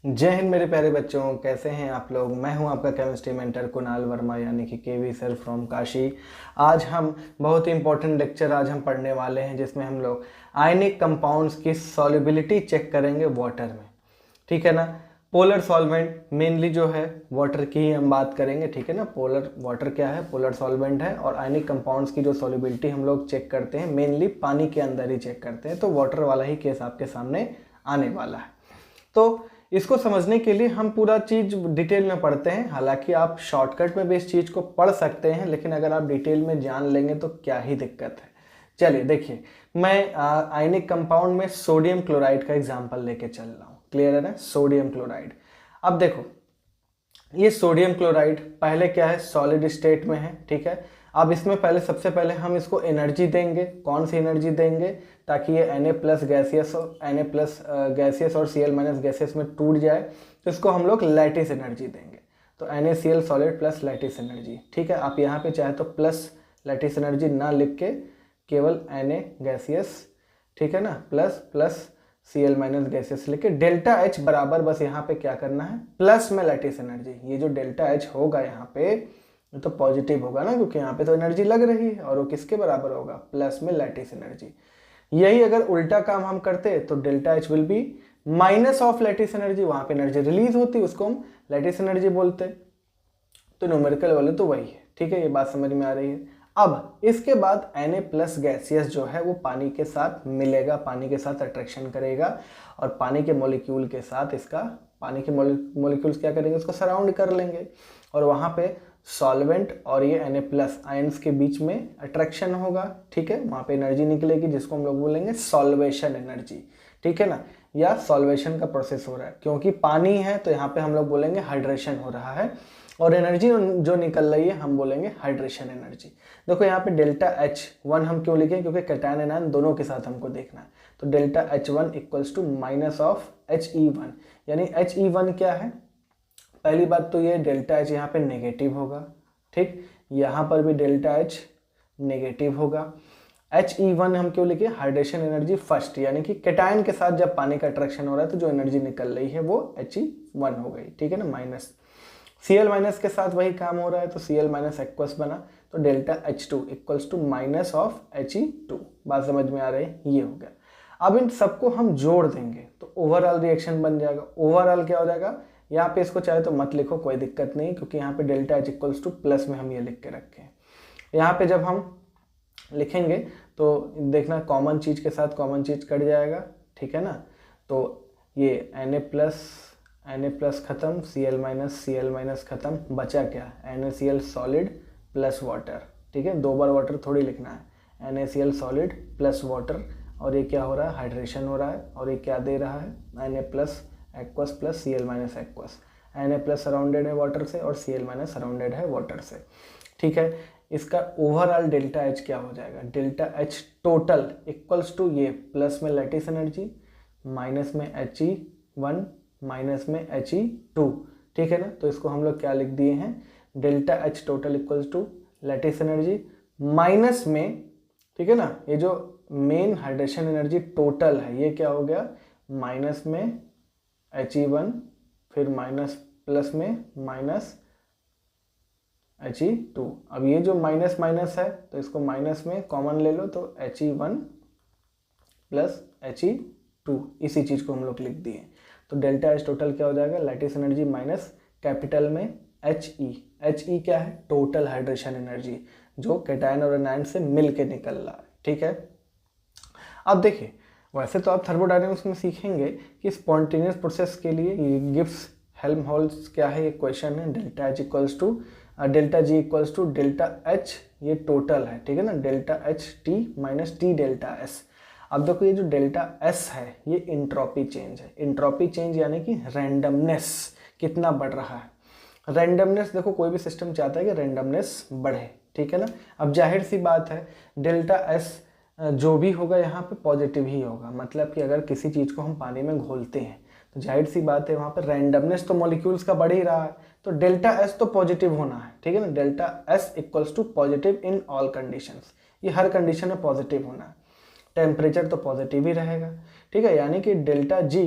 जय हिंद मेरे प्यारे बच्चों, कैसे हैं आप लोग। मैं हूं आपका केमिस्ट्री मेंटर कुणाल वर्मा यानी कि केवी सर फ्रॉम काशी। आज हम बहुत ही इंपॉर्टेंट लेक्चर आज हम पढ़ने वाले हैं जिसमें हम लोग आयनिक कंपाउंड्स की सॉल्युबिलिटी चेक करेंगे वाटर में। ठीक है ना। पोलर सॉल्वेंट मेनली जो है वाटर की ही हम बात करेंगे। ठीक है ना। पोलर वाटर क्या है, पोलर सॉल्वेंट है। और आयनिक कंपाउंड्स की जो सॉल्युबिलिटी हम लोग चेक करते हैं मेनली पानी के अंदर ही चेक करते हैं, तो वाटर वाला ही केस आपके सामने आने वाला है। तो इसको समझने के लिए हम पूरा चीज डिटेल में पढ़ते हैं। हालांकि आप शॉर्टकट में भी इस चीज को पढ़ सकते हैं, लेकिन अगर आप डिटेल में जान लेंगे तो क्या ही दिक्कत है। चलिए देखिए, मैं आयनिक कंपाउंड में सोडियम क्लोराइड का एग्जांपल लेके चल रहा हूँ। क्लियर है ना, सोडियम क्लोराइड। अब देखो, ये सोडियम क्लोराइड पहले क्या है, सॉलिड स्टेट में है। ठीक है। अब इसमें पहले सबसे पहले हम इसको एनर्जी देंगे। कौन सी एनर्जी देंगे, ताकि ये Na+ गैसियस और Na+ गैसियस और Cl- गैसियस में टूट जाए, तो इसको हम लोग लैटिस एनर्जी देंगे। तो NaCl solid plus lattice energy. ठीक है। आप यहाँ पे चाहे तो प्लस लैटिस एनर्जी ना लिख के केवल Na गैसियस, ठीक है ना, प्लस प्लस Cl- गैसेस लेके डेल्टा H बराबर बस यहाँ पे क्या करना है, प्लस में लैटिस एनर्जी। ये जो डेल्टा H होगा यहाँ पे, ये तो पॉजिटिव होगा ना, क्योंकि यहाँ पे तो एनर्जी लग रही है, और वो किसके बराबर होगा, प्लस में लैटिस एनर्जी। यही अगर उल्टा काम हम करते तो delta H will be minus of lattice energy. वहां पे एनर्जी रिलीज होती, उसको हम लैटिस एनर्जी बोलते। तो न्यूमेरिकल वाले तो वही है। ठीक है, ये बात समझ में आ रही है। अब इसके बाद Na+ गैसियस जो है वो पानी के साथ मिलेगा, पानी के साथ अट्रैक्शन करेगा, और पानी के मॉलिक्यूल के साथ इसका, पानी के मॉलिक्यूल्स क्या करेंगे, उसको सराउंड कर लेंगे, और वहां पे सॉल्वेंट और ये Na+ आयंस के बीच में अट्रैक्शन होगा। ठीक है, वहां पे एनर्जी निकलेगी जिसको हम लोग बोलेंगे सॉल्वेशन एनर्जी। ठीक है ना, या सॉल्वेशन का प्रोसेस हो रहा है, क्योंकि पानी है तो यहाँ पे हम लोग बोलेंगे हाइड्रेशन हो रहा है, और एनर्जी जो निकल रही है हम बोलेंगे हाइड्रेशन एनर्जी। देखो यहाँ पे डेल्टा H1 हम क्यों लिखें, क्योंकि कैटायन एनायन दोनों के साथ हमको देखना है। तो delta H1 equals to minus of He1, यानी He1 क्या है, पहली बात तो ये डेल्टा H यहाँ पे नेगेटिव होगा। ठीक, यहाँ पर भी डेल्टा H नेगेटिव होगा। He1 हम क्यों लिखे, हाइड्रेशन एनर्जी फर्स्ट, यानी कि कैटायन के साथ जब पानी का अट्रैक्शन हो रहा है तो जो एनर्जी निकल रही है वो He1 हो गई। ठीक है ना, माइनस Cl- के साथ वही काम हो रहा है, तो Cl- एक्वस बना, तो delta H2 equals to minus of He2। बात समझ में आ रही है, ये हो गया। अब इन सबको हम जोड़ देंगे तो ओवरऑल रिएक्शन बन जाएगा। ओवरऑल क्या हो जाएगा, यहाँ पे इसको चाहे तो मत लिखो, कोई दिक्कत नहीं, क्योंकि यहाँ पे delta H equals two plus में हम ये लिख के रखे हैं। यहाँ पे जब हम लिखेंगे तो देखना कॉमन चीज के साथ कॉमन चीज कट जाएगा। ठीक है ना, तो ये Na+ खत्म, Cl- खत्म, बचा क्या, NaCl सॉलिड प्लस वाटर। ठीक है, दो बार वाटर थोड़ी लिखना है, NaCl सॉलिड प्लस वाटर, और ये क्या हो रहा है, हाइड्रेशन हो रहा है, और ये क्या दे रहा है, Na+ aqueous plus Cl- aqueous. Na+ surrounded है वाटर से और Cl- सराउंडेड है वाटर से। ठीक है, इसका ओवरऑल डेल्टा H क्या हो जाएगा, delta H total equals to ये प्लस में लैटिस एनर्जी, माइनस में He1, माइनस में He2। ठीक है ना, तो इसको हम लोग क्या लिख दिए हैं, delta H total equals to lattice energy minus में, ठीक है ना, ये जो मेन हाइड्रेशन एनर्जी टोटल है ये क्या हो गया, माइनस में He1, फिर माइनस प्लस में माइनस He2। अब ये जो माइनस माइनस है तो इसको माइनस में कॉमन ले लो, तो He1 प्लस He2, इसी चीज को हम लोग लिख दिए। तो डेल्टा H टोटल क्या हो जाएगा, लैटिस एनर्जी माइनस कैपिटल में He क्या है, टोटल हाइड्रेशन एनर्जी जो कैटायन और एनायन से मिल के निकल रहा है। ठीक है, अब देखिए, वैसे तो आप थर्मोडायनेमिक्स में सीखेंगे कि स्पॉन्टेनियस प्रोसेस के लिए ये गिब्स हेल्महोल्ट्ज क्या है, ये क्वेश्चन है, delta G equals to delta H, ये टोटल है। ठीक है ना, delta HT minus T delta S। अब देखो ये जो डेल्टा S है ये इंट्रोपी चेंज है। इंट्रोपी चेंज यानी कि रैंडमनेस कितना बढ़ रहा है। रैंडमनेस देखो, कोई भी सिस्टम चाहता है कि रैंडमनेस बढ़े। ठीक है ना, अब जाहिर सी बात है डेल्टा S जो भी होगा यहाँ पे पॉजिटिव ही होगा। मतलब कि अगर किसी चीज को हम पानी में घोलते हैं तो जाहिर सी बात है वहां पर रैंडमनेस तो मॉलिक्यूल्स का बढ़ ही रहा है, तो डेल्टा S तो पॉजिटिव होना है। ठीक है ना, delta S equals to positive in all conditions, ये हर कंडीशन में पॉजिटिव होना है। टेम्परेचर तो पॉजिटिव ही रहेगा। ठीक है, यानी कि delta G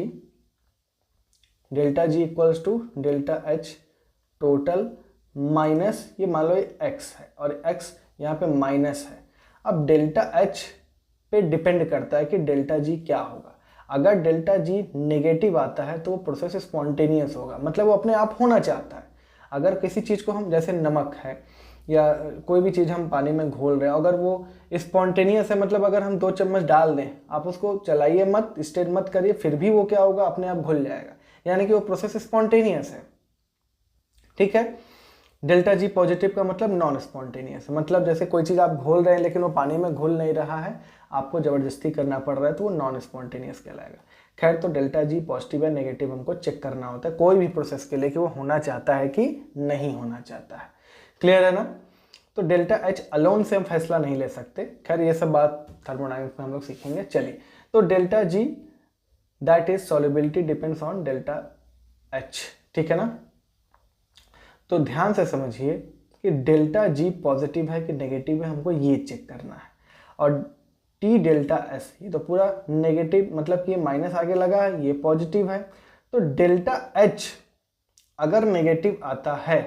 delta G equals to delta H total minus ये मान लो ये एक्स है और एक्स यहाँ पे माइनस है। अब डेल्टा एच पे डिपेंड करता है कि डेल्टा जी क्या होगा। अगर डेल्टा जी नेगेटिव आता है तो वो प्रोसेस स्पॉन्टेनियस होगा, मतलब वो अपने आप होना चाहता है। अगर किसी चीज़ को हम, जैसे नमक है या कोई भी चीज़ हम पानी में घोल रहे हैं, अगर वो स्पॉन्टेनियस है, मतलब अगर हम 2 चम्मच डाल दें, आप उसको चलाइए मत, स्टेट मत करिए, फिर भी वो क्या होगा, अपने आप घुल जाएगा, यानी कि वो प्रोसेस स्पॉन्टेनियस है। ठीक है। डेल्टा जी पॉजिटिव का मतलब नॉन स्पॉन्टेनियस, मतलब जैसे कोई चीज़ आप घोल रहे हैं लेकिन वो पानी में घुल नहीं रहा है, आपको ज़बरदस्ती करना पड़ रहा है, तो वो नॉन स्पॉन्टेनियस कहलाएगा। खैर, तो डेल्टा जी पॉजिटिव या नेगेटिव हमको चेक करना होता है कोई भी प्रोसेस के लिए कि वो होना चाहता है कि नहीं होना चाहता है। क्लियर है ना। तो डेल्टा एच अलोन से हम फैसला नहीं ले सकते। खैर, ये सब बात थर्मोडायनामिक्स में हम लोग सीखेंगे। चलिए, तो delta G that is solubility depends on delta H. ठीक है ना। तो ध्यान से समझिए कि डेल्टा जी पॉजिटिव है कि नेगेटिव है, हमको ये चेक करना है। और टी डेल्टा एस, ये तो पूरा नेगेटिव, मतलब कि ये माइनस आगे लगा है, ये पॉजिटिव है। तो डेल्टा एच अगर नेगेटिव आता है,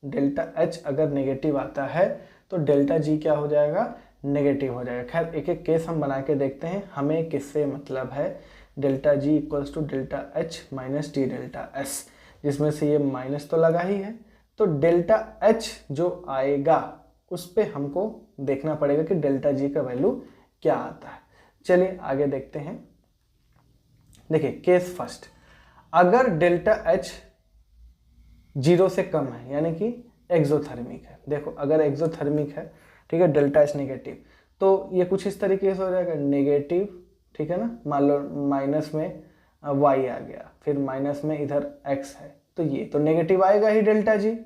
डेल्टा एच अगर नेगेटिव आता है तो डेल्टा जी क्या हो जाएगा, नेगेटिव हो जाएगा। खैर, एक एक केस हम बना के देखते हैं, हमें किससे मतलब है। Delta G equals to delta H minus T delta S, जिसमें से ये माइनस तो लगा ही है, तो डेल्टा एच जो आएगा उस पे हमको देखना पड़ेगा कि डेल्टा जी का वैल्यू क्या आता है। चलिए आगे देखते हैं। देखिए केस फर्स्ट, अगर डेल्टा एच 0 से कम है यानी कि एक्सोथर्मिक है। देखो अगर एक्सोथर्मिक है, ठीक है, डेल्टा एच नेगेटिव, तो ये कुछ इस तरीके से हो जाएगा नेगेटिव, ठीक है ना। मान लो माइनस में y आ गया, फिर माइनस में इधर x है, तो ये तो नेगेटिव आएगा ही डेल्टा जी।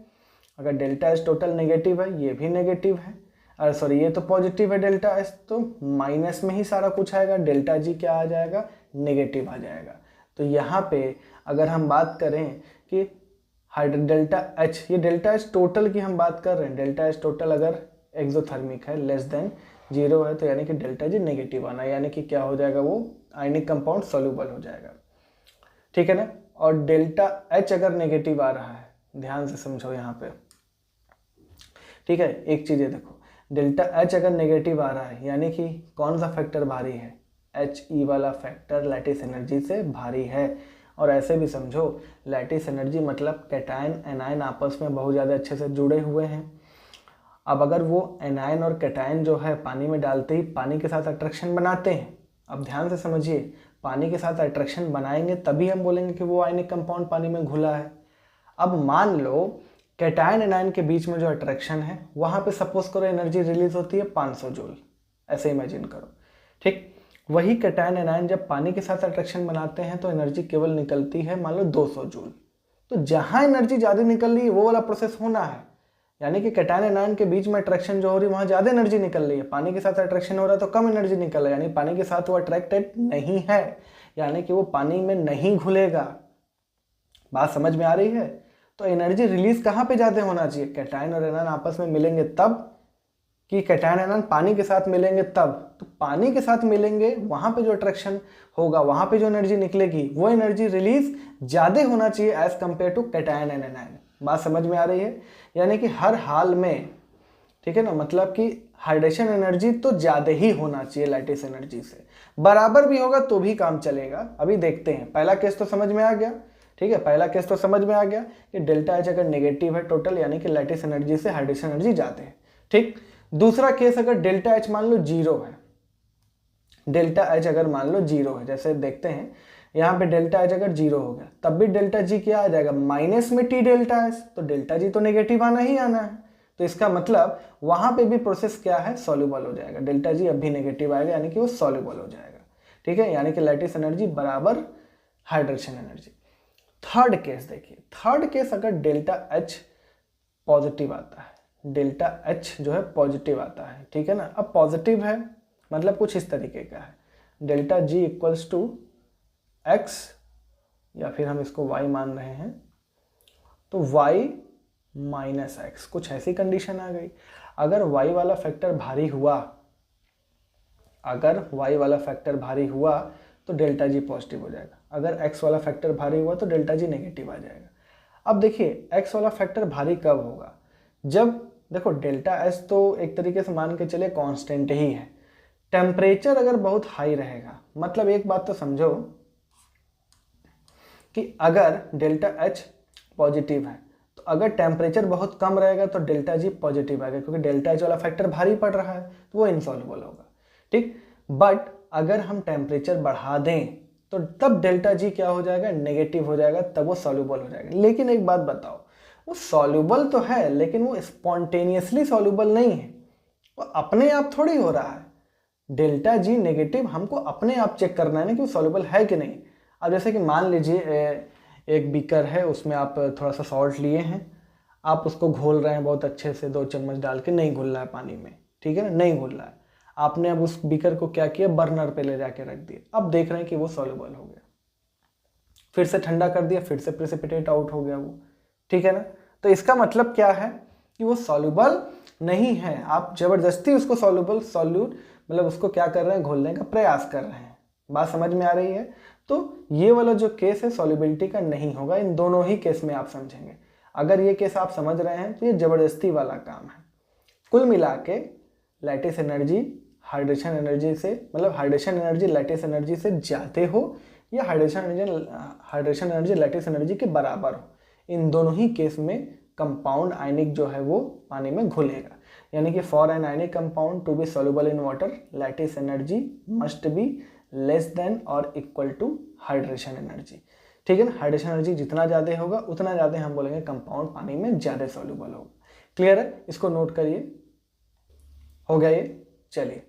अगर डेल्टा एच टोटल नेगेटिव है, ये भी नेगेटिव है, अरे सॉरी ये तो पॉजिटिव है डेल्टा एच, तो माइनस में ही सारा कुछ आएगा, डेल्टा जी क्या आ जाएगा, नेगेटिव आ जाएगा। तो यहाँ पे अगर हम बात करें कि डेल्टा एच, ये डेल्टा एच टोटल की हम बात कर रहे हैं, डेल्टा एच टोटल अगर एक्सोथर्मिक है लेस देन 0 है, तो यानी कि डेल्टा जी नेगेटिव आना, यानी कि क्या हो जाएगा, वो आयनिक कंपाउंड सॉल्युबल हो जाएगा। ठीक है ना। और डेल्टा एच अगर नेगेटिव आ रहा है, ध्यान से समझो यहाँ पे, ठीक है, एक चीज़ है देखो, डेल्टा एच अगर नेगेटिव आ रहा है यानी कि कौन सा फैक्टर भारी है, एच ई वाला फैक्टर लैटिस एनर्जी से भारी है। और ऐसे भी समझो, लैटिस एनर्जी मतलब कैटायन एनायन आपस में बहुत ज़्यादा अच्छे से जुड़े हुए हैं। अब अगर वो एनायन और कैटायन जो है पानी में डालते ही पानी के साथ अट्रैक्शन बनाते हैं, अब ध्यान से समझिए, पानी के साथ अट्रैक्शन बनाएंगे तभी हम बोलेंगे कि वो आयनिक कंपाउंड पानी में घुला है। अब मान लो कैटायन एनायन के बीच में जो अट्रैक्शन है, वहाँ पे सपोज करो एनर्जी रिलीज होती है 500 जूल, ऐसे इमेजिन करो। ठीक, वही कैटायन एनायन जब पानी के साथ अट्रैक्शन बनाते हैं तो एनर्जी केवल निकलती है मान लो 200 जूल। तो जहाँ एनर्जी ज़्यादा निकल रही है वो वाला प्रोसेस होना है, यानी कि कैटायन एनायन के बीच में अट्रैक्शन जो हो रही है वहाँ ज़्यादा एनर्जी निकल रही है, पानी के साथ अट्रैक्शन हो रहा है तो कम एनर्जी निकल रहा है, यानी पानी के साथ वो अट्रैक्टेड नहीं है, यानी कि वो पानी में नहीं घुलेगा। बात समझ में आ रही है। तो एनर्जी रिलीज कहाँ पे ज़्यादा होना चाहिए, कैटायन और एनायन आपस में मिलेंगे तब, कि कैटायन एनायन पानी के साथ मिलेंगे तब। तो पानी के साथ मिलेंगे, वहाँ पे जो अट्रैक्शन होगा, वहाँ पे जो एनर्जी निकलेगी, वो एनर्जी रिलीज ज़्यादा होना चाहिए as compare to cation and anion. बात समझ में आ रही है। यानी कि हर हाल में, ठीक है ना, मतलब कि हाइड्रेशन एनर्जी तो ज़्यादा ही होना चाहिए लैटिस एनर्जी से, बराबर भी होगा तो भी काम चलेगा। अभी देखते हैं, पहला केस तो समझ में आ गया, ठीक है, पहला केस तो समझ में आ गया कि डेल्टा एच अगर नेगेटिव है टोटल, यानी कि लैटिस एनर्जी से हाइड्रेशन एनर्जी ज़्यादा है। ठीक, दूसरा केस अगर डेल्टा एच मान लो 0 है, डेल्टा एच अगर मान लो 0 है, जैसे देखते हैं यहाँ पे डेल्टा एच अगर 0 हो गया तब भी डेल्टा जी क्या आ जाएगा, माइनस में टी डेल्टा एच, तो डेल्टा जी तो नेगेटिव आना ही आना है। तो इसका मतलब वहां पे भी प्रोसेस क्या है, सॉल्युबल हो जाएगा, डेल्टा जी अब भी नेगेटिव आएगा, यानी कि वो सॉल्युबल हो जाएगा। ठीक है, यानी कि लैटिस एनर्जी बराबर हाइड्रेशन एनर्जी। थर्ड केस देखिए, थर्ड केस अगर डेल्टा एच पॉजिटिव आता है, डेल्टा एच जो है पॉजिटिव आता है, ठीक है ना। अब पॉजिटिव है मतलब कुछ इस तरीके का है, delta G equals to X, या फिर हम इसको y मान रहे हैं, तो y माइनस एक्स, कुछ ऐसी कंडीशन आ गई। अगर y वाला फैक्टर भारी हुआ, अगर y वाला फैक्टर भारी हुआ तो डेल्टा जी पॉजिटिव हो जाएगा। अगर x वाला फैक्टर भारी हुआ तो डेल्टा जी नेगेटिव आ जाएगा। अब देखिए x वाला फैक्टर भारी कब होगा, जब देखो डेल्टा एच तो एक तरीके से मान के चले कांस्टेंट ही है, टेम्परेचर अगर बहुत हाई रहेगा, मतलब एक बात तो समझो कि अगर डेल्टा एच पॉजिटिव है तो अगर टेम्परेचर बहुत कम रहेगा तो डेल्टा जी पॉजिटिव आएगा, क्योंकि डेल्टा एच वाला फैक्टर भारी पड़ रहा है तो वो इनसॉल्युबल होगा, ठीक। बट अगर हम टेम्परेचर बढ़ा दें तो तब डेल्टा जी क्या हो जाएगा, नेगेटिव हो जाएगा, तब वो सॉल्युबल हो जाएगा। लेकिन एक बात बताओ, वो सॉल्युबल तो है लेकिन वो स्पॉन्टेनियसली सॉल्युबल नहीं है, वो अपने आप थोड़ी हो रहा है। डेल्टा जी नेगेटिव हमको अपने आप चेक करना है ना कि वो सॉल्युबल है कि नहीं। अब जैसे कि मान लीजिए एक बीकर है, उसमें आप थोड़ा सा सॉल्ट लिए हैं, आप उसको घोल रहे हैं बहुत अच्छे से, 2 चम्मच डाल के, नहीं घुल रहा है पानी में, ठीक है ना, नहीं घुल रहा है। आपने अब उस बीकर को क्या किया, बर्नर पे ले जाके रख दिया, अब देख रहे हैं कि वो सॉल्युबल हो गया, फिर से ठंडा कर दिया, फिर से प्रेसिपिटेट आउट हो गया वो, ठीक है ना। तो इसका मतलब क्या है कि वो सॉल्युबल नहीं है, आप जबरदस्ती उसको सॉल्यूट मतलब उसको क्या कर रहे हैं, घोलने का प्रयास कर रहे हैं। बात समझ में आ रही है। तो ये वाला जो केस है सॉल्युबिलिटी का नहीं होगा, इन दोनों ही केस में आप समझेंगे। अगर ये केस आप समझ रहे हैं तो ये जबरदस्ती वाला काम है। कुल मिला के लैटिस एनर्जी हाइड्रेशन एनर्जी से, मतलब हाइड्रेशन एनर्जी लैटिस एनर्जी से ज़्यादा हो या हाइड्रेशन एनर्जी लैटिस एनर्जी के बराबर हो, इन दोनों ही केस में कंपाउंड आयनिक जो है वो पानी में घुलेगा। यानी कि for an ionic compound to be soluble in water, lattice energy must be less than और इक्वल टू हाइड्रेशन एनर्जी, ठीक है ना। हाइड्रेशन एनर्जी जितना ज़्यादा होगा उतना ज़्यादा हम बोलेंगे कंपाउंड पानी में ज़्यादा सॉल्युबल होगा। क्लियर है, इसको नोट करिए, हो गया ये। चलिए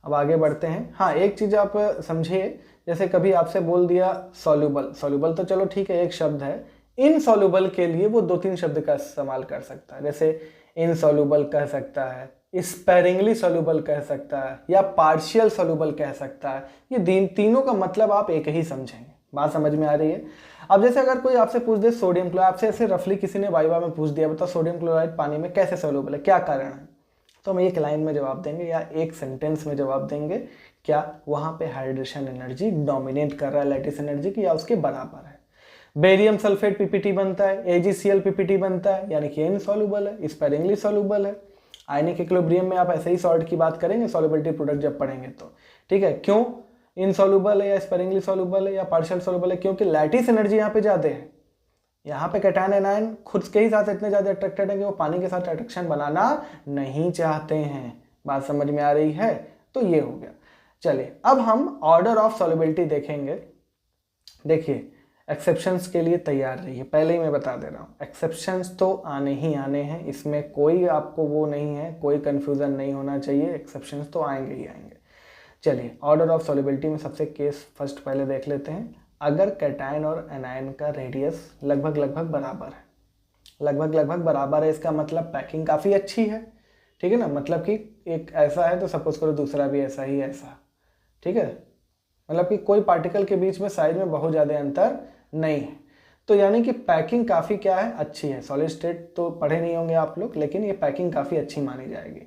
अब आगे बढ़ते हैं। हाँ, एक चीज़ आप समझिए, जैसे कभी आपसे बोल दिया सॉल्युबल, सॉल्युबल तो चलो ठीक है एक शब्द है, इनसॉल्युबल के लिए वो 2-3 शब्द का इस्तेमाल कर सकता है, जैसे इनसॉल्युबल कह सकता है, स्पेरिंगली सॉल्युबल कह सकता है, या पार्शियल सॉल्युबल कह सकता है। ये तीनों का मतलब आप एक ही समझेंगे। बात समझ में आ रही है। अब जैसे अगर कोई आपसे पूछ दे सोडियम क्लोराइड, आपसे ऐसे रफली किसी ने वाइवा में पूछ दिया, बताओ सोडियम क्लोराइड पानी में कैसे सॉल्युबल है, क्या कारण है, तो हम एक लाइन में जवाब देंगे या एक सेंटेंस में जवाब देंगे, क्या वहाँ पे हाइड्रेशन एनर्जी डोमिनेट कर रहा है लैटिस एनर्जी की या उसके बराबर है। बेरियम सल्फेट पीपीटी बनता है, AgCl पीपीटी बनता है, यानी कि इनसॉल्युबल है, स्पेरिंगली सॉल्युबल है। आयनिक इक्विलिब्रियम में आप ऐसे ही सॉल्ट की बात करेंगे सॉल्युबिलिटी प्रोडक्ट जब पढ़ेंगे तो, ठीक है। क्यों इनसॉल्युबल है या स्पेरिंगली सॉल्युबल है या पार्शियल सॉल्युबल है, क्योंकि लैटिस एनर्जी यहाँ पे ज़्यादा है। यहाँ पे कैटायन एनायन खुद के ही साथ इतने ज़्यादा अट्रैक्टेड है कि वो पानी के साथ अट्रैक्शन बनाना नहीं चाहते हैं। बात समझ में आ रही है। तो ये हो गया। चलिए अब हम ऑर्डर ऑफ सॉल्युबिलिटी देखेंगे। देखिए एक्सेप्शंस के लिए तैयार रहिए, पहले ही मैं बता दे रहा हूँ एक्सेप्शंस तो आने ही आने हैं, इसमें कोई आपको वो नहीं है, कोई कन्फ्यूज़न नहीं होना चाहिए, एक्सेप्शंस तो आएंगे ही आएंगे। चलिए ऑर्डर ऑफ सॉल्युबिलिटी में सबसे केस फर्स्ट पहले देख लेते हैं। अगर कैटायन और एनायन का रेडियस लगभग बराबर है, लगभग बराबर है, इसका मतलब पैकिंग काफ़ी अच्छी है, ठीक है ना। मतलब कि एक ऐसा है तो सपोज करो दूसरा भी ऐसा ही ऐसा, ठीक है। मतलब कि कोई पार्टिकल के बीच में साइज में बहुत ज़्यादा अंतर नहीं है, तो यानी कि पैकिंग काफ़ी क्या है, अच्छी है। सॉलिड स्टेट तो पढ़े नहीं होंगे आप लोग, लेकिन ये पैकिंग काफ़ी अच्छी मानी जाएगी।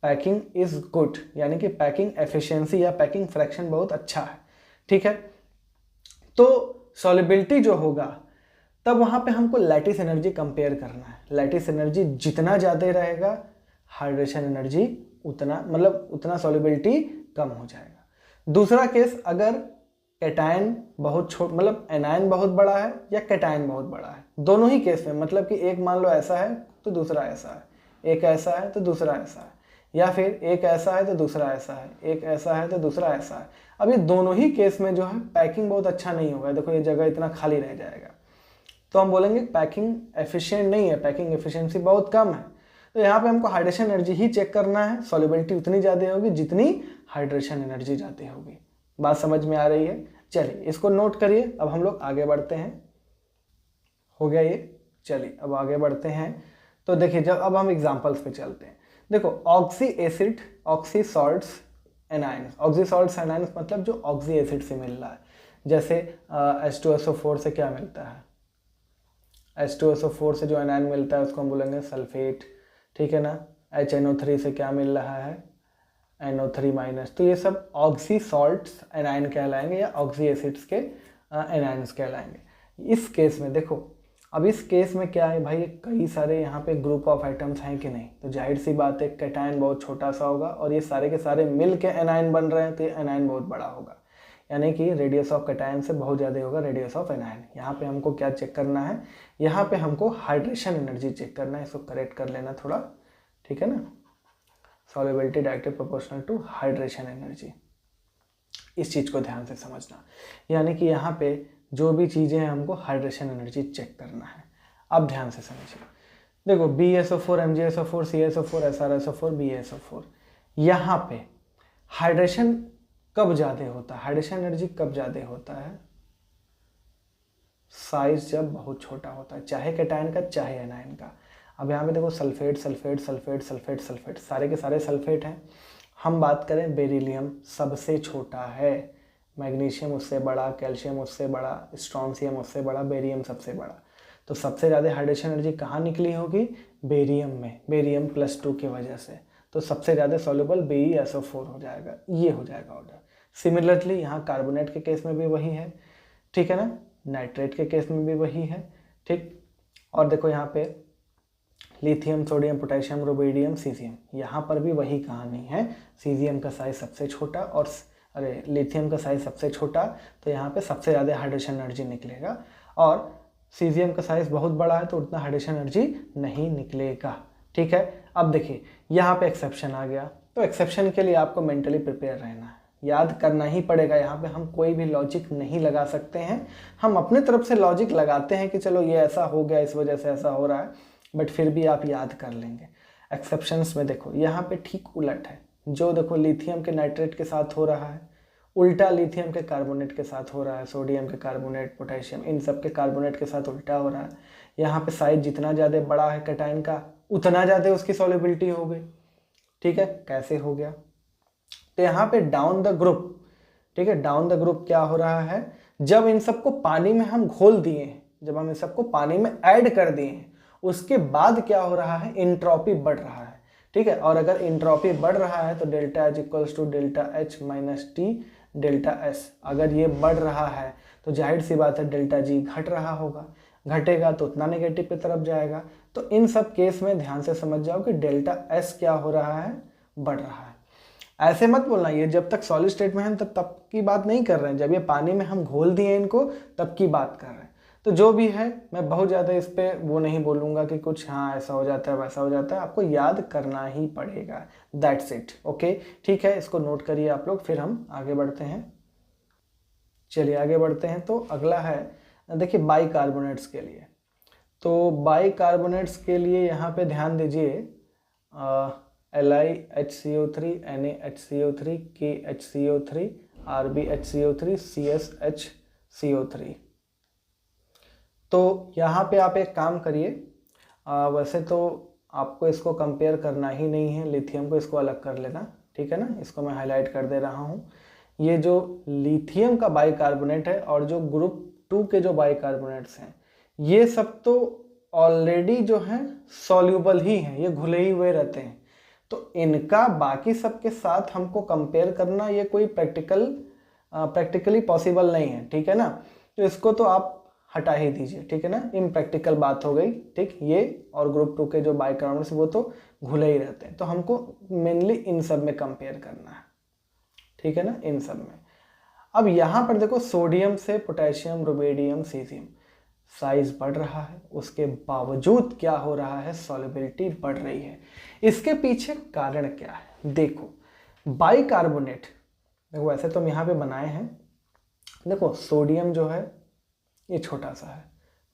पैकिंग इज़ गुड, यानी कि पैकिंग एफिशिएंसी या पैकिंग फ्रैक्शन बहुत अच्छा है, ठीक है। तो सॉल्युबिलिटी जो होगा तब वहाँ पे हमको लैटिस एनर्जी कंपेयर करना है। लैटिस एनर्जी जितना ज़्यादा रहेगा हाइड्रेशन एनर्जी उतना सॉल्युबिलिटी कम हो जाएगा। दूसरा केस, अगर कैटायन बहुत मतलब एनायन बहुत बड़ा है या कैटायन बहुत बड़ा है, दोनों ही केस में, मतलब कि एक मान लो ऐसा है तो दूसरा ऐसा है, एक ऐसा है तो दूसरा ऐसा है, या फिर एक ऐसा है तो दूसरा ऐसा है, एक ऐसा है तो दूसरा ऐसा है। अब ये दोनों ही केस में जो है पैकिंग बहुत अच्छा नहीं होगा। देखो ये जगह इतना खाली रह जाएगा, तो हम बोलेंगे पैकिंग एफिशिएंट नहीं है, पैकिंग एफिशिएंसी बहुत कम है। तो यहाँ पे हमको हाइड्रेशन एनर्जी ही चेक करना है, सॉल्युबिलिटी उतनी ज़्यादा होगी जितनी हाइड्रेशन एनर्जी ज़्यादा होगी। बात समझ में आ रही है। चलिए इसको नोट करिए। अब हम लोग आगे बढ़ते हैं। हो गया ये। चलिए अब आगे बढ़ते हैं। तो देखिए जब अब हम एग्जांपल्स पे चलते हैं। देखो oxy acid, oxy salts anions, oxy salts anions मतलब जो ऑक्सी एसिड से मिल रहा है। जैसे H2SO4 से क्या मिलता है, H2SO4 से जो एनायन मिलता है उसको हम बोलेंगे सल्फेट, ठीक है ना। HNO3 से क्या मिल रहा है, NO3 माइनस। तो ये सब ऑक्सी सॉल्ट्स एनायन कहलाएंगे या ऑक्सी एसिड्स के एनायंस कहलाएंगे। इस केस में देखो, अब इस केस में क्या है भाई, कई सारे यहाँ पे ग्रुप ऑफ एटम्स हैं कि नहीं, तो जाहिर सी बात है कैटायन बहुत छोटा सा होगा और ये सारे के सारे मिल के एनायन बन रहे हैं, तो ये एनायन बहुत बड़ा होगा, यानी कि रेडियस ऑफ कैटायन से बहुत ज़्यादा होगा रेडियस ऑफ एनायन। यहाँ पे हमको क्या चेक करना है, यहाँ पे हमको हाइड्रेशन एनर्जी चेक करना है, इसको करेक्ट कर लेना थोड़ा, ठीक है ना। Solubility directly proportional to hydration energy, इस चीज़ को ध्यान से समझना, यानी कि यहाँ पे जो भी चीज़ें हैं हमको हाइड्रेशन एनर्जी चेक करना है। अब ध्यान से समझिए, देखो BaSO4, MgSO4, CaSO4, SrSO4, BaSO4, यहाँ पे हाइड्रेशन कब ज़्यादा होता है, हाइड्रेशन एनर्जी कब ज़्यादा होता है, साइज जब बहुत छोटा होता है, चाहे कैटायन का चाहे एनायन का। अब यहाँ पे देखो sulphate sulphate sulphate sulphate sulphate, सारे के सारे सल्फेट हैं। हम बात करें बेरिलियम सबसे छोटा है, मैग्नीशियम उससे बड़ा, कैल्शियम उससे बड़ा, स्ट्रॉन्शियम उससे बड़ा, बेरियम सबसे बड़ा। तो सबसे ज़्यादा हाइड्रेशन एनर्जी कहाँ निकली होगी, बेरियम में, बेरियम +2 की वजह से। तो सबसे ज़्यादा सॉल्युबल BeSO4 हो जाएगा, ये हो जाएगा ऑर्डर। सिमिलरली यहाँ कार्बोनेट के केस में भी वही है, ठीक है ना, नाइट्रेट के केस में भी वही है, ठीक। और देखो यहाँ पे lithium, sodium, potassium, rubidium, caesium, यहाँ पर भी वही कहानी है। सीजियम का साइज सबसे छोटा और लिथियम का साइज सबसे छोटा, तो यहाँ पे सबसे ज़्यादा हाइड्रेशन एनर्जी निकलेगा, और सीजियम का साइज बहुत बड़ा है तो उतना हाइड्रेशन एनर्जी नहीं निकलेगा, ठीक है। अब देखिए यहाँ पे एक्सेप्शन आ गया, तो एक्सेप्शन के लिए आपको मेंटली प्रिपेयर रहना है, याद करना ही पड़ेगा। यहाँ पे हम कोई भी लॉजिक नहीं लगा सकते हैं, हम अपने तरफ से लॉजिक लगाते हैं कि चलो ये ऐसा हो गया, इस वजह से ऐसा हो रहा है, बट फिर भी आप याद कर लेंगे। एक्सेप्शंस में देखो यहाँ पे ठीक उलट है, जो देखो लिथियम के नाइट्रेट के साथ हो रहा है, उल्टा लिथियम के कार्बोनेट के साथ हो रहा है, सोडियम के कार्बोनेट, पोटेशियम, इन सब के कार्बोनेट के साथ उल्टा हो रहा है। यहाँ पे साइज जितना ज़्यादा बड़ा है कैटायन का, उतना ज़्यादा उसकी सॉल्युबिलिटी हो गई, ठीक है। कैसे हो गया, तो यहाँ पे डाउन द ग्रुप, ठीक है, डाउन द ग्रुप क्या हो रहा है, जब इन सबको पानी में हम घोल दिए हैं, जब हम इन सबको पानी में ऐड कर दिए हैं, उसके बाद क्या हो रहा है, इंट्रोपी बढ़ रहा है, ठीक है। और अगर इंट्रोपी बढ़ रहा है तो delta H equals to delta H minus T delta S। अगर ये बढ़ रहा है तो जाहिर सी बात है डेल्टा G घट रहा होगा, घटेगा तो उतना नेगेटिव की तरफ जाएगा। तो इन सब केस में ध्यान से समझ जाओ कि डेल्टा S क्या हो रहा है, बढ़ रहा है। ऐसे मत बोलना ये जब तक सॉलिड स्टेट में हैं तब की बात नहीं कर रहे हैं, जब ये पानी में हम घोल दिए इनको तब की बात कर रहे हैं। तो जो भी है मैं बहुत ज़्यादा इस पर वो नहीं बोलूँगा कि कुछ हाँ ऐसा हो जाता है वैसा हो जाता है, आपको याद करना ही पड़ेगा, दैट्स इट, ओके, ठीक है। इसको नोट करिए आप लोग, फिर हम आगे बढ़ते हैं। चलिए आगे बढ़ते हैं, तो अगला है देखिए बाइकार्बोनेट्स के लिए। तो बाइकार्बोनेट्स के लिए यहाँ पे ध्यान दीजिए, LiHCO3, NaHCO3, KHCO3, RbHCO3, CSHCO3। तो यहाँ पे आप एक काम करिए, वैसे तो आपको इसको कंपेयर करना ही नहीं है, लिथियम को इसको अलग कर लेना, ठीक है ना, इसको मैं हाईलाइट कर दे रहा हूँ। ये जो लिथियम का बाइकार्बोनेट है और जो ग्रुप 2 के जो बाइकार्बोनेट्स हैं, ये सब तो ऑलरेडी जो हैं सॉल्यूबल ही हैं, ये घुले ही हुए रहते हैं। तो इनका बाकी सब के साथ हमको कंपेयर करना ये कोई प्रैक्टिकली पॉसिबल नहीं है, ठीक है ना। तो इसको तो आप हटा ही दीजिए, ठीक है ना, इम्प्रैक्टिकल बात हो गई, ठीक। ये और ग्रुप 2 के जो बाइकार्बोनेट्स वो तो घुले ही रहते हैं, तो हमको मेनली इन सब में कंपेयर करना है, ठीक है ना, इन सब में। अब यहाँ पर देखो सोडियम से पोटेशियम, रुबिडियम, सीजियम साइज बढ़ रहा है, उसके बावजूद क्या हो रहा है, सॉल्युबिलिटी बढ़ रही है। इसके पीछे कारण क्या है, देखो बाइकार्बोनेट, देखो ऐसे तो हम यहाँ पे बनाए हैं, देखो सोडियम जो है ये छोटा सा है,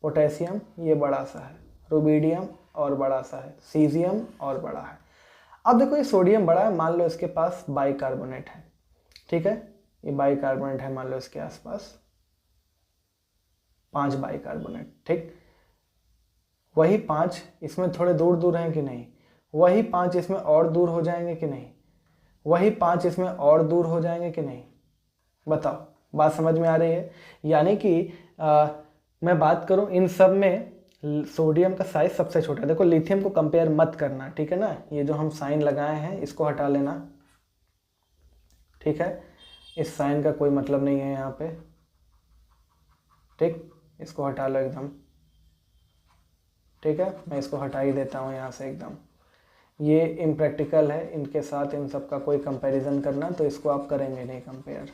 पोटेशियम ये बड़ा सा है, रुबिडियम और बड़ा सा है, सीजियम और बड़ा है। अब देखो ये सोडियम बड़ा है, मान लो इसके पास बाइकार्बोनेट है, ठीक है, ये बाइकार्बोनेट है, मान लो इसके आसपास 5 बाइकार्बोनेट, ठीक। वही 5 इसमें थोड़े दूर दूर हैं कि नहीं, वही 5 इसमें और दूर हो जाएंगे कि नहीं, वही 5 इसमें और दूर हो जाएंगे कि नहीं, बताओ, बात समझ में आ रही है। यानी कि मैं बात करूं इन सब में सोडियम का साइज सबसे छोटा है, देखो लिथियम को कंपेयर मत करना, ठीक है ना, ये जो हम साइन लगाए हैं इसको हटा लेना, ठीक है, इस साइन का कोई मतलब नहीं है यहाँ पे, ठीक, इसको हटा लो एकदम, ठीक है, मैं इसको हटा ही देता हूँ यहाँ से एकदम। ये इम्प्रैक्टिकल है, इनके साथ इन सब का कोई कंपैरिजन करना, तो इसको आप करेंगे नहीं कंपेयर,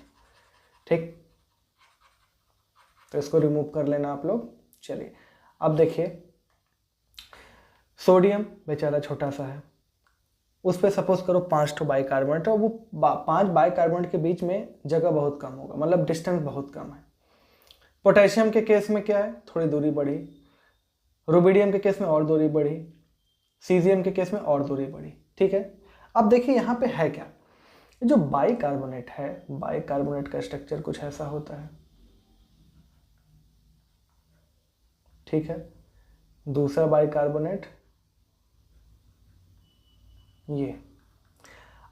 ठीक, तो इसको रिमूव कर लेना आप लोग। चलिए अब देखिए, सोडियम बेचारा छोटा सा है, उस पर सपोज करो 5 बाइकार्बोनेट, और वो 5 बाइकार्बोनेट के बीच में जगह बहुत कम होगा, मतलब डिस्टेंस बहुत कम है। पोटेशियम के केस में क्या है, थोड़ी दूरी बढ़ी, रुबिडियम के केस में और दूरी बढ़ी, सीजियम के केस में और दूरी बढ़ी, ठीक है। अब देखिए यहाँ पे है क्या, जो बाइकार्बोनेट है, बाइकार्बोनेट का स्ट्रक्चर कुछ ऐसा होता है, ठीक है, दूसरा बाइकार्बोनेट ये।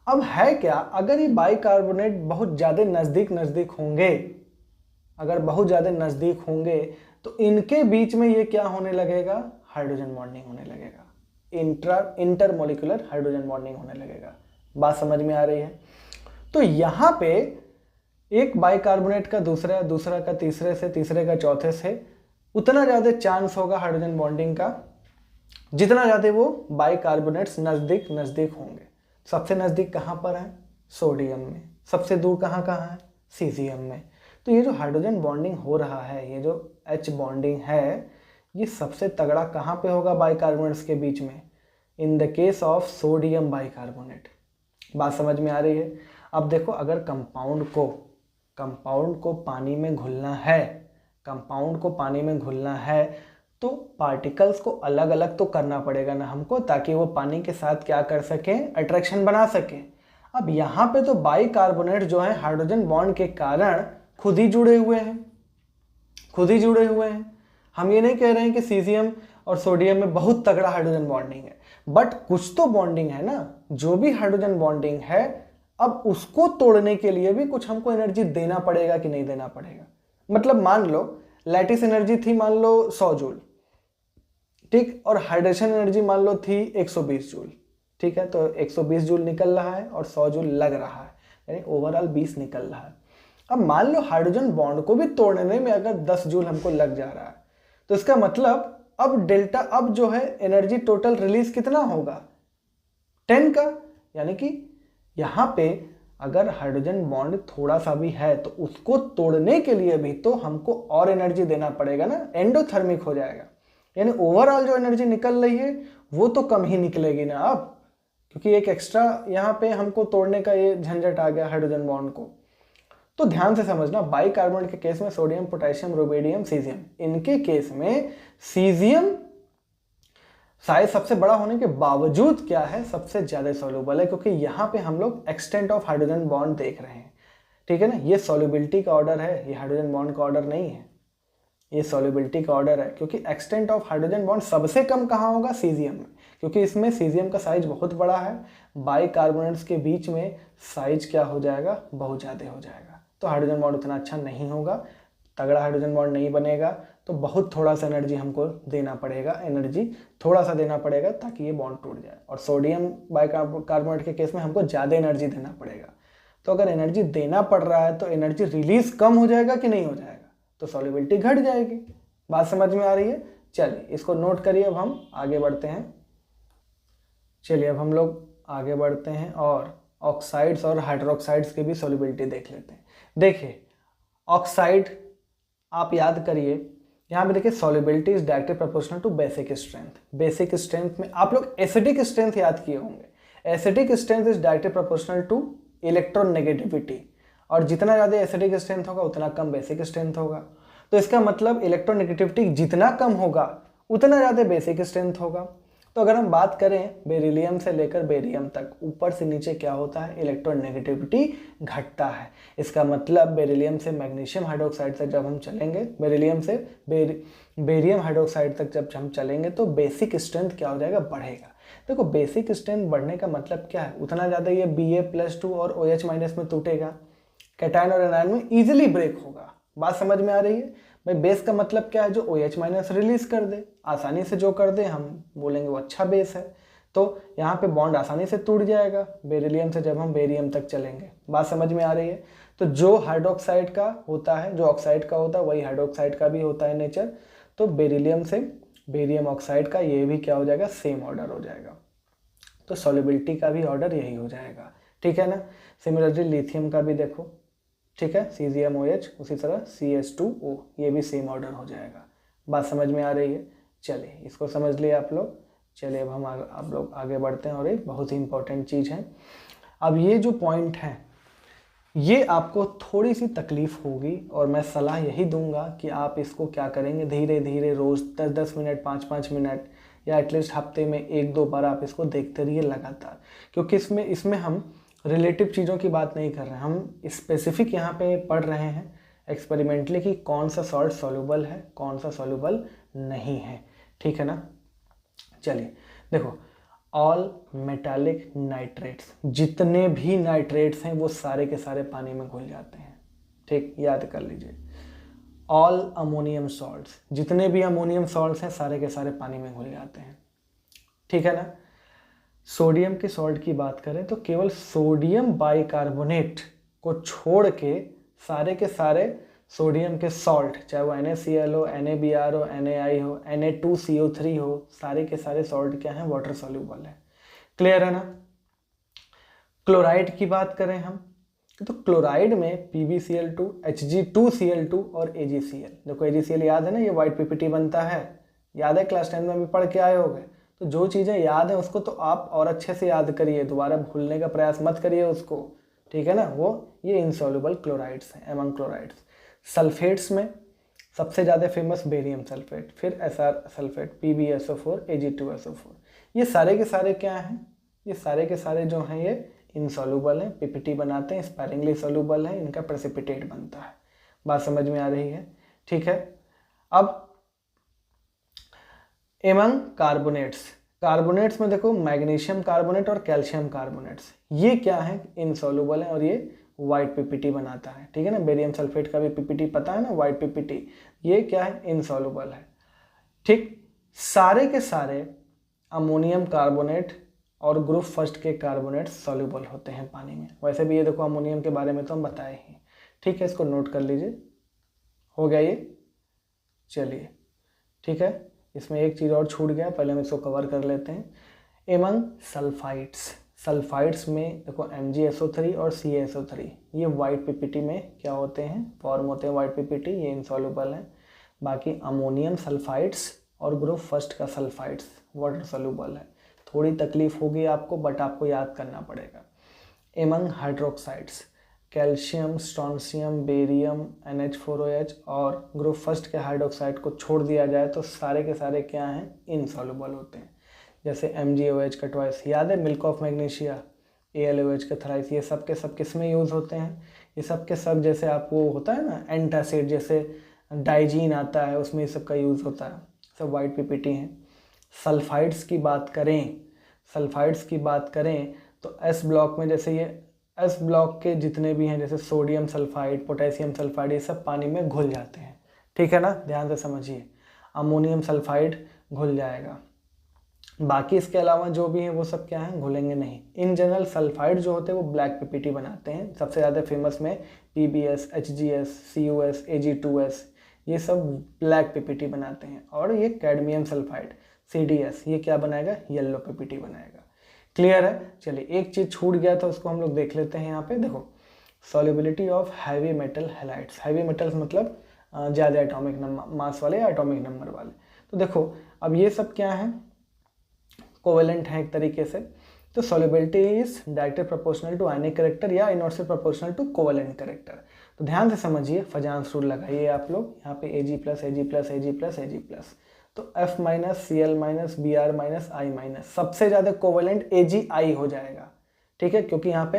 अब है क्या, अगर ये बाइकार्बोनेट बहुत ज़्यादा नज़दीक होंगे, अगर बहुत ज़्यादा नज़दीक होंगे तो इनके बीच में ये क्या होने लगेगा, हाइड्रोजन बॉन्डिंग होने लगेगा, इंटरमोलिकुलर हाइड्रोजन बॉन्डिंग होने लगेगा। बात समझ में आ रही है। तो यहाँ पे एक बाइकार्बोनेट का दूसरा, दूसरा का तीसरे से, तीसरे का चौथे से उतना ज़्यादा चांस होगा हाइड्रोजन बॉन्डिंग का जितना ज़्यादा वो बाइकार्बोनेट्स नज़दीक होंगे। सबसे नज़दीक कहाँ पर है, सोडियम में, सबसे दूर कहाँ कहाँ है, सीजियम में। तो ये जो हाइड्रोजन बॉन्डिंग हो रहा है, ये जो H बॉन्डिंग है, ये सबसे तगड़ा कहाँ पे होगा बाइकार्बोनेट्स के बीच में, in the case of sodium bicarbonate. बात समझ में आ रही है। अब देखो, अगर कंपाउंड को पानी में घुलना है, कंपाउंड को पानी में घुलना है तो पार्टिकल्स को अलग अलग तो करना पड़ेगा ना हमको, ताकि वो पानी के साथ क्या कर सके, अट्रैक्शन बना सके। अब यहाँ पे तो बाइकार्बोनेट जो है हाइड्रोजन बॉन्ड के कारण खुद ही जुड़े हुए हैं, हम ये नहीं कह रहे हैं कि सीजियम और सोडियम में बहुत तगड़ा हाइड्रोजन बॉन्डिंग है, बट कुछ तो बॉन्डिंग है ना। जो भी हाइड्रोजन बॉन्डिंग है, अब उसको तोड़ने के लिए भी कुछ हमको एनर्जी देना पड़ेगा कि नहीं देना पड़ेगा। मतलब मान लो लैटिस एनर्जी थी मान लो 100 जूल, ठीक, और हाइड्रेशन एनर्जी मान लो थी 120 जूल, ठीक है, तो 120 जूल निकल रहा है और 100 जूल लग रहा है, यानी ओवरऑल 20 निकल रहा है। अब मान लो हाइड्रोजन बॉन्ड को भी तोड़ने में अगर 10 जूल हमको लग जा रहा है, तो इसका मतलब अब डेल्टा, अब जो है एनर्जी टोटल रिलीज कितना होगा, 10 का। यानी कि यहाँ पे अगर हाइड्रोजन बॉन्ड थोड़ा सा भी है तो उसको तोड़ने के लिए भी तो हमको और एनर्जी देना पड़ेगा ना, एंडोथर्मिक हो जाएगा। यानी ओवरऑल जो एनर्जी निकल रही है वो तो कम ही निकलेगी ना अब, क्योंकि एक एक्स्ट्रा यहाँ पे हमको तोड़ने का ये झंझट आ गया हाइड्रोजन बॉन्ड को। तो ध्यान से समझना, बाइकार्बोनेट के केस में सोडियम, पोटेशियम, रुबिडियम, सीजियम, इनके केस में सीजियम साइज सबसे बड़ा होने के बावजूद क्या है, सबसे ज्यादा सॉल्युबल है, क्योंकि यहाँ पे हम लोग एक्सटेंट ऑफ हाइड्रोजन बॉन्ड देख रहे हैं, ठीक है ना। ये सॉल्युबिलिटी का ऑर्डर है, ये हाइड्रोजन बॉन्ड का ऑर्डर नहीं है, ये सॉल्युबिलिटी का ऑर्डर है। क्योंकि एक्सटेंट ऑफ हाइड्रोजन बॉन्ड सबसे कम कहाँ होगा, सीजियम में, क्योंकि इसमें सीजियम का साइज बहुत बड़ा है, बाइकार्बोनेट्स के बीच में साइज क्या हो जाएगा, बहुत ज़्यादा हो जाएगा, तो हाइड्रोजन बॉन्ड उतना अच्छा नहीं होगा, तगड़ा हाइड्रोजन बॉन्ड नहीं बनेगा। तो बहुत थोड़ा सा एनर्जी हमको देना पड़ेगा, एनर्जी थोड़ा सा देना पड़ेगा ताकि ये बॉन्ड टूट जाए। और सोडियम बाइकार्बोनेट के केस में हमको ज़्यादा एनर्जी देना पड़ेगा। तो अगर एनर्जी देना पड़ रहा है तो एनर्जी रिलीज कम हो जाएगा कि नहीं हो जाएगा, तो सॉल्युबिलिटी घट जाएगी। बात समझ में आ रही है। चलिए इसको नोट करिए, अब हम आगे बढ़ते हैं। चलिए अब हम लोग आगे बढ़ते हैं और ऑक्साइड्स और हाइड्रोक्साइड्स की भी सॉल्युबिलिटी देख लेते हैं। देखिए ऑक्साइड आप याद करिए, यहाँ पे देखिए solubility is directly proportional to basic strength. Basic strength में आप लोग एसिडिक स्ट्रेंथ याद किए होंगे। Acidic strength is directly proportional to electronegativity, और जितना ज़्यादा एसिडिक स्ट्रेंथ होगा उतना कम बेसिक स्ट्रेंथ होगा। तो इसका मतलब इलेक्ट्रोनेगेटिविटी जितना कम होगा उतना ज़्यादा बेसिक स्ट्रेंथ होगा। तो अगर हम बात करें बेरिलियम से लेकर बेरियम तक, ऊपर से नीचे क्या होता है, इलेक्ट्रोनेगेटिविटी घटता है। इसका मतलब बेरिलियम से मैग्नीशियम हाइड्रोक्साइड तक जब हम चलेंगे, बेरिलियम से बेरियम हाइड्रोक्साइड तक जब हम चलेंगे तो बेसिक स्ट्रेंथ क्या हो जाएगा, बढ़ेगा। देखो बेसिक स्ट्रेंथ बढ़ने का मतलब क्या है, उतना ज़्यादा ये Ba+2 और OH- में टूटेगा, कैटायन और एनायन में ईजिली ब्रेक होगा। बात समझ में आ रही है भाई। बेस का मतलब क्या है, जो OH- रिलीज कर दे, आसानी से जो कर दे हम बोलेंगे वो अच्छा बेस है। तो यहाँ पे बॉन्ड आसानी से टूट जाएगा बेरिलियम से जब हम बेरियम तक चलेंगे। बात समझ में आ रही है? तो जो हाइड्रोक्साइड का होता है, जो ऑक्साइड का होता है, वही हाइड्रोक्साइड का भी होता है नेचर। तो बेरिलियम से बेरियम ऑक्साइड का ये भी क्या हो जाएगा, सेम ऑर्डर हो जाएगा। तो सॉल्युबिलिटी का भी ऑर्डर यही हो जाएगा, ठीक है ना। सिमिलरली लिथियम का भी देखो, ठीक है, CgMOH, उसी तरह CH2O, ये भी सेम ऑर्डर हो जाएगा। बात समझ में आ रही है? चलिए इसको समझ लिए आप लोग। चलिए अब हम आप लोग आगे बढ़ते हैं और एक बहुत ही इंपॉर्टेंट चीज़ है। अब ये जो पॉइंट है ये आपको थोड़ी सी तकलीफ होगी और मैं सलाह यही दूंगा कि आप इसको क्या करेंगे, धीरे धीरे रोज़ 10-10 मिनट, 5-5 मिनट या एटलीस्ट हफ्ते में 1-2 बार आप इसको देखते रहिए लगातार, क्योंकि इसमें हम रिलेटिव चीज़ों की बात नहीं कर रहे हैं, हम स्पेसिफिक यहाँ पे पढ़ रहे हैं एक्सपेरिमेंटली कि कौन सा सॉल्ट सॉल्युबल है, कौन सा सॉल्युबल नहीं है, ठीक है ना। चलिए देखो, ऑल मेटालिक नाइट्रेट्स, जितने भी नाइट्रेट्स हैं वो सारे के सारे पानी में घुल जाते हैं, ठीक, याद कर लीजिए। ऑल अमोनियम सॉल्ट्स, जितने भी अमोनियम सॉल्ट्स हैं सारे के सारे पानी में घुल जाते हैं, ठीक है ना। सोडियम के सॉल्ट की बात करें तो केवल सोडियम बाइकार्बोनेट को छोड़ के सारे के सारे सोडियम के सॉल्ट, चाहे वो NaCl हो, NaBr हो, NaI हो, Na2CO3 हो, सारे के सारे सॉल्ट क्या हैं, वाटर सॉल्युबल है। क्लियर है ना। क्लोराइड की बात करें हम तो क्लोराइड में PbCl2, Hg2Cl2 और AgCl, देखो AgCl याद है ना, ये वाइट PPT बनता है, याद है, क्लास 10 में भी पढ़ के आए होंगे। तो जो चीज़ें याद है उसको तो आप और अच्छे से याद करिए, दोबारा भूलने का प्रयास मत करिए उसको, ठीक है ना। वो ये इनसॉल्युबल क्लोराइड्स हैं एमंग क्लोराइड्स। सल्फेट्स में सबसे ज़्यादा फेमस बेरियम सल्फेट, फिर Sr सल्फेट, PbSO4, Ag2SO4, ये सारे के सारे क्या हैं, ये सारे के सारे जो हैं ये इनसॉल्युबल हैं, PPT बनाते हैं, स्पैरिंगली सॉल्युबल है, इनका प्रेसिपिटेट बनता है। बात समझ में आ रही है, ठीक है। अब एमंग कार्बोनेट्स, कार्बोनेट्स में देखो मैग्नीशियम कार्बोनेट और कैल्शियम कार्बोनेट्स, ये क्या है, इनसॉल्युबल है और ये वाइट PPT बनाता है, ठीक है ना। बेरियम सल्फेट का भी PPT पता है ना, वाइट PPT, ये क्या है, इनसॉल्युबल है, ठीक। सारे के सारे अमोनियम कार्बोनेट और ग्रुप फर्स्ट के कार्बोनेट सॉल्युबल होते हैं पानी में। वैसे भी ये देखो अमोनियम के बारे में तो हम बताए ही, ठीक है, इसको नोट कर लीजिए, हो गया ये। चलिए ठीक है, इसमें एक चीज़ और छूट गया, पहले हम इसको कवर कर लेते हैं। एमंग सल्फाइड्स, सल्फाइड्स में देखो MgSO3 और CaSO3, ये वाइट PPT में क्या होते हैं, फॉर्म होते हैं वाइट PPT, ये इनसॉल्युबल है। बाकी अमोनियम सल्फाइड्स और ग्रुप फर्स्ट का सल्फाइड्स वाटर सॉल्युबल है। थोड़ी तकलीफ होगी आपको, बट आपको याद करना पड़ेगा। Among hydroxides, calcium, strontium, barium, NH4OH और ग्रुप फर्स्ट के हाइड्रोक्साइड को छोड़ दिया जाए तो सारे के सारे क्या हैं, इनसॉल्युबल होते हैं। जैसे MgOH का ट्वाइस, याद है, मिल्क ऑफ मैग्नीशिया, AlOH का थ्राइस, ये सब के सब किस में यूज़ होते हैं, ये सब के सब, जैसे आपको होता है ना एंटासिड, जैसे डाइजीन आता है, उसमें ये सब का यूज़ होता है, सब वाइट PPT हैं। सल्फाइड्स की बात करें, सल्फाइड्स की बात करें तो S ब्लॉक में, जैसे ये S ब्लॉक के जितने भी हैं, जैसे सोडियम सल्फाइड, पोटेशियम सल्फाइड, ये सब पानी में घुल जाते हैं, ठीक है ना, ध्यान से समझिए। अमोनियम सल्फाइड घुल जाएगा, बाकी इसके अलावा जो भी हैं वो सब क्या हैं, घुलेंगे नहीं। इन जनरल सल्फाइड जो होते हैं वो ब्लैक PPT बनाते हैं, सबसे ज़्यादा फेमस में PbS, HgS, CuS, Ag2S, ये सब ब्लैक PPT बनाते हैं। और ये कैडमियम सल्फाइड CdS, ये क्या बनाएगा, येलो PPT बनाएगा। क्लियर है। चलिए एक चीज़ छूट गया था, उसको हम लोग देख लेते हैं। यहाँ पे देखो, solubility of heavy metal halides, heavy metals मतलब ज़्यादा एटॉमिक मास वाले या एटॉमिक नंबर वाले। तो देखो अब ये सब क्या है, कोवेलेंट है एक तरीके से। तो solubility is directly proportional to ionic character या inversely proportional to covalent character. तो ध्यान से समझिए, फजांस रूल लगाइए आप लोग, यहाँ पे Ag plus Ag plus Ag plus Ag plus, तो F minus Cl minus Br minus I minus, सबसे ज़्यादा कोवेलेंट AgI हो जाएगा, ठीक है, क्योंकि यहाँ पे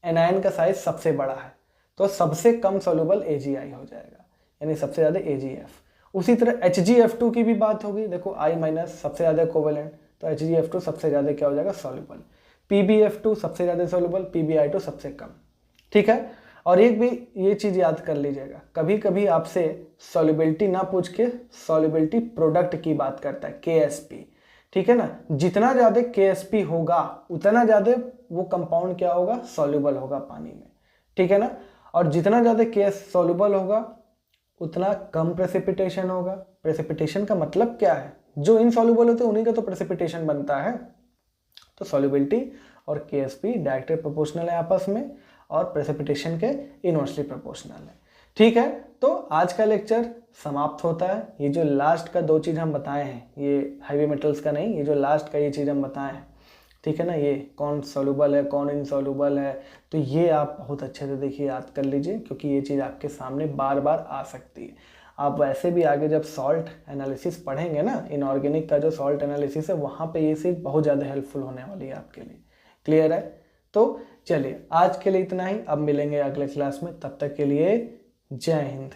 एनायन का साइज सबसे बड़ा है, तो सबसे कम सॉल्युबल AgI हो जाएगा, यानी सबसे ज़्यादा AgF। उसी तरह HgF2 की भी बात होगी, देखो I माइनस सबसे ज़्यादा कोवेलेंट, तो HgF2 सबसे ज़्यादा क्या हो जाएगा, सॉल्युबल। PbF2 सबसे ज़्यादा सॉल्युबल, PbI2 सबसे कम, ठीक है। और एक भी ये चीज़ याद कर लीजिएगा, कभी कभी आपसे सॉल्युबिलिटी ना पूछ के सॉल्युबिलिटी प्रोडक्ट की बात करता है, KSP। ठीक है ना। जितना ज़्यादा KSP होगा उतना ज़्यादा वो कंपाउंड क्या होगा, सॉल्युबल होगा पानी में, ठीक है ना। और जितना ज़्यादा KS सॉल्युबल होगा उतना कम प्रेसिपिटेशन होगा। प्रेसिपिटेशन का मतलब क्या है, जो इनसॉल्युबल होते हैं उन्हीं का तो प्रेसिपिटेशन बनता है। तो सॉल्युबिलिटी और KSP डायरेक्टली प्रोपोर्शनल है आपस में और प्रेसिपिटेशन के इनवर्सली प्रोपोर्शनल है, ठीक है। तो आज का लेक्चर समाप्त होता है। ये जो लास्ट का 2 चीज़ हम बताए हैं, ये हैवी मेटल्स का नहीं, ये जो लास्ट का ये चीज़ हम बताए हैं, ठीक है ना, ये कौन सॉल्युबल है कौन इनसॉल्युबल है, तो ये आप बहुत अच्छे से देखिए, याद कर लीजिए, क्योंकि ये चीज़ आपके सामने बार बार आ सकती है। आप वैसे भी आगे जब सॉल्ट एनालिसिस पढ़ेंगे ना, इनऑर्गेनिक का जो सॉल्ट एनालिसिस है, वहाँ पे ये चीज़ बहुत ज़्यादा हेल्पफुल होने वाली है आपके लिए। क्लियर है। तो चलिए आज के लिए इतना ही, अब मिलेंगे अगले क्लास में, तब तक के लिए जय हिंद।